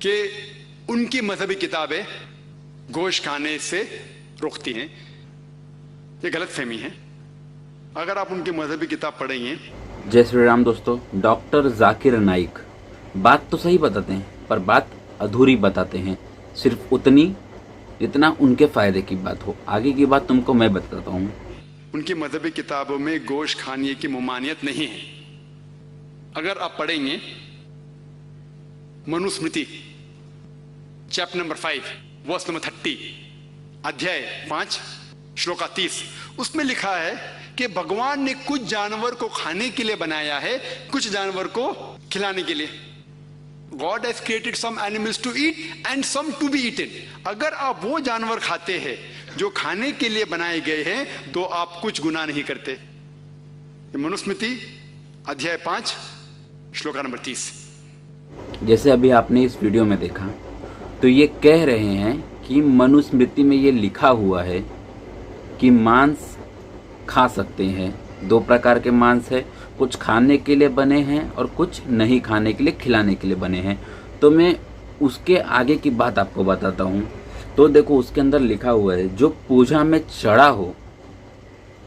कि उनकी मजहबी किताबें गोश्त खाने से रोकती हैं। ये गलत फहमी है। अगर आप उनकी मजहबी किताब पढ़ेंगे। जय श्री राम दोस्तों। डॉक्टर जाकिर नाइक बात तो सही बताते हैं, पर बात अधूरी बताते हैं, सिर्फ उतनी जितना उनके फायदे की बात हो। आगे की बात तुमको मैं बताता हूँ। उनकी मजहबी किताबों में गोश्त खाने की ममानियत नहीं है। अगर आप पढ़ेंगे Manusmriti chapter number 5 verse number 30, अध्याय 5 श्लोका 30, उसमें लिखा है कि भगवान ने कुछ जानवर को खाने के लिए बनाया है, कुछ जानवर को खिलाने के लिए। God has created some animals to eat and some to be eaten. अगर आप वो जानवर खाते हैं जो खाने के लिए बनाए गए हैं तो आप कुछ गुनाह नहीं करते। मनुस्मृति अध्याय 5 श्लोका नंबर 30। जैसे अभी आपने इस वीडियो में देखा, तो ये कह रहे हैं कि मनुस्मृति में ये लिखा हुआ है कि मांस खा सकते हैं। 2 प्रकार के मांस है, कुछ खाने के लिए बने हैं और कुछ नहीं खाने के लिए, खिलाने के लिए बने हैं। तो मैं उसके आगे की बात आपको बताता हूँ। तो देखो, उसके अंदर लिखा हुआ है जो पूजा में चढ़ा हो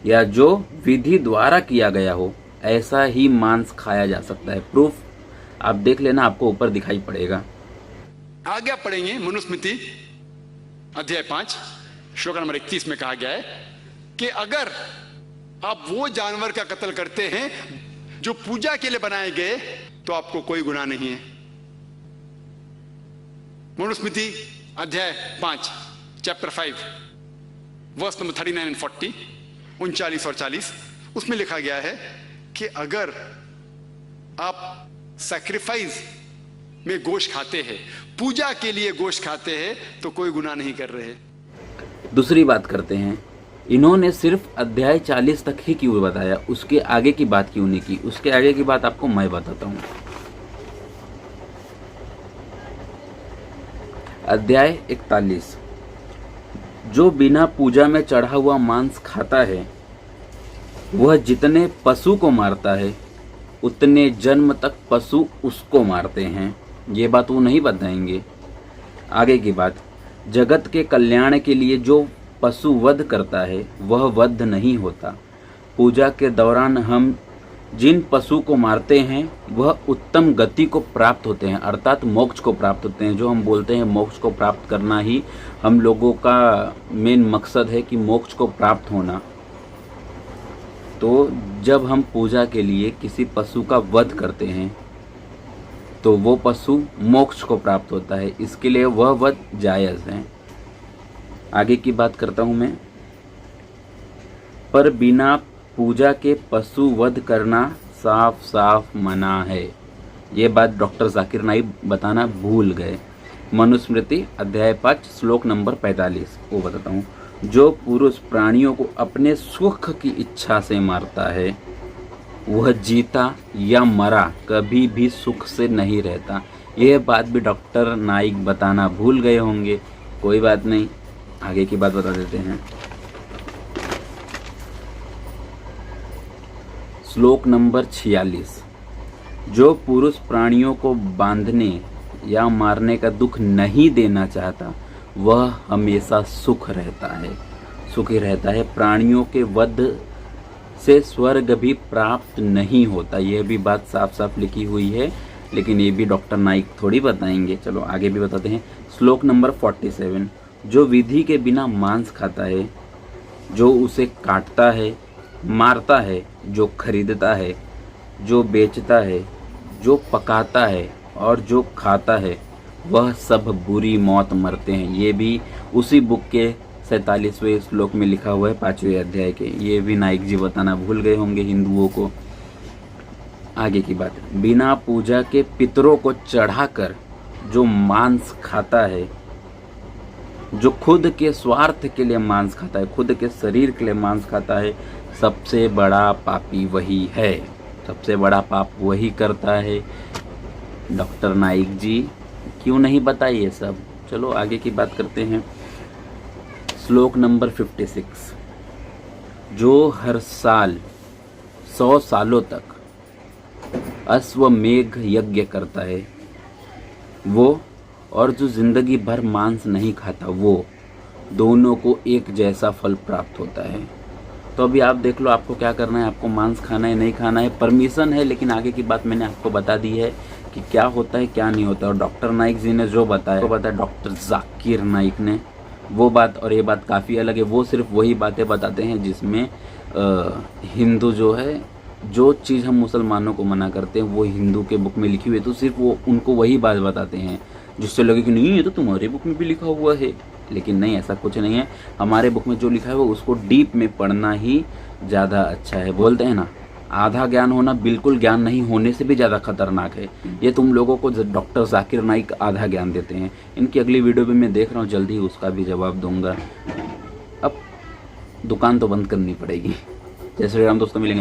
या जो विधि द्वारा किया गया हो, ऐसा ही मांस खाया जा सकता है। प्रूफ आप देख लेना, आपको ऊपर दिखाई पड़ेगा। आगे आप पढ़ेंगे मनुस्मृति अध्याय 5 श्लोक नंबर 31 में कहा गया है कि अगर आप वो जानवर का कत्ल करते हैं जो पूजा के लिए बनाए गए तो आपको कोई गुनाह नहीं है। मनुस्मृति अध्याय 5 चैप्टर 5 वर्स नंबर 39 एंड 40, 39 और 40, उसमें लिखा गया है कि अगर आप सैक्रिफाइस में गोश्त खाते हैं, पूजा के लिए गोश्त खाते हैं, तो कोई गुनाह नहीं कर रहे। दूसरी बात करते हैं, इन्होंने सिर्फ अध्याय 40 तक ही क्यों बताया, उसके आगे की बात क्यों नहीं की? उसके आगे की बात आपको मैं बताता हूँ। अध्याय 41, जो बिना पूजा में चढ़ा हुआ मांस खाता है वह जितने पशु को मारता है उतने जन्म तक पशु उसको मारते हैं। ये बात वो नहीं बताएंगे। आगे की बात, जगत के कल्याण के लिए जो पशु वध करता है वह वध नहीं होता। पूजा के दौरान हम जिन पशु को मारते हैं वह उत्तम गति को प्राप्त होते हैं, अर्थात मोक्ष को प्राप्त होते हैं। जो हम बोलते हैं मोक्ष को प्राप्त करना ही हम लोगों का मेन मकसद है कि मोक्ष को प्राप्त होना। तो जब हम पूजा के लिए किसी पशु का वध करते हैं तो वो पशु मोक्ष को प्राप्त होता है, इसके लिए वह वध जायज़ है। आगे की बात करता हूँ मैं। पर बिना पूजा के पशु वध करना साफ साफ मना है। ये बात डॉक्टर जाकिर नाइक बताना भूल गए। मनुस्मृति अध्याय 5 श्लोक नंबर 45 वो बताता हूँ। जो पुरुष प्राणियों को अपने सुख की इच्छा से मारता है वह जीता या मरा कभी भी सुख से नहीं रहता। यह बात भी डॉक्टर नाइक बताना भूल गए होंगे। कोई बात नहीं, आगे की बात बता देते हैं। श्लोक नंबर 46, जो पुरुष प्राणियों को बांधने या मारने का दुख नहीं देना चाहता वह हमेशा सुख रहता है, सुखी रहता है। प्राणियों के वध से स्वर्ग भी प्राप्त नहीं होता। यह भी बात साफ साफ लिखी हुई है, लेकिन ये भी डॉक्टर नाइक थोड़ी बताएंगे। चलो आगे भी बताते हैं। श्लोक नंबर 47, जो विधि के बिना मांस खाता है, जो उसे काटता है, मारता है, जो खरीदता है, जो बेचता है, जो पकाता है और जो खाता है, वह सब बुरी मौत मरते हैं। ये भी उसी बुक के 47वें श्लोक में लिखा हुआ है, 5वें अध्याय के। ये भी नाइक जी बताना भूल गए होंगे हिंदुओं को। आगे की बात, बिना पूजा के पितरों को चढ़ाकर जो मांस खाता है, जो खुद के स्वार्थ के लिए मांस खाता है, खुद के शरीर के लिए मांस खाता है, सबसे बड़ा पापी वही है। सबसे बड़ा पाप वही करता है। डॉक्टर नाइक जी क्यों नहीं बताइए सब। चलो आगे की बात करते हैं। श्लोक नंबर 56, जो हर साल 100 सालों तक अश्वमेघ यज्ञ करता है वो और जो जिंदगी भर मांस नहीं खाता वो, दोनों को एक जैसा फल प्राप्त होता है। तो अभी आप देख लो आपको क्या करना है, आपको मांस खाना है नहीं खाना है, परमिशन है, लेकिन आगे की बात मैंने आपको बता दी है कि क्या होता है क्या नहीं होता। और डॉक्टर नाइक जी ने जो बताया वो बताया डॉक्टर जाकिर नाइक ने, वो बात और ये बात काफ़ी अलग है। वो सिर्फ वही बातें बताते हैं जिसमें हिंदू जो है, जो चीज़ हम मुसलमानों को मना करते हैं वो हिंदू के बुक में लिखी हुई है, तो सिर्फ वो उनको वही बात बताते हैं जिससे लगे कि नहीं ये तो तुम्हारे बुक में भी लिखा हुआ है। लेकिन नहीं, ऐसा कुछ नहीं है। हमारे बुक में जो लिखा है वो उसको डीप में पढ़ना ही ज़्यादा अच्छा है। बोलते हैं ना, आधा ज्ञान होना बिल्कुल ज्ञान नहीं होने से भी ज़्यादा खतरनाक है। ये तुम लोगों को डॉक्टर जाकिर नाइक आधा ज्ञान देते हैं। इनकी अगली वीडियो भी मैं देख रहा हूँ, जल्दी ही उसका भी जवाब दूंगा। अब दुकान तो बंद करनी पड़ेगी। जय श्री राम दोस्तों, मिलेंगे।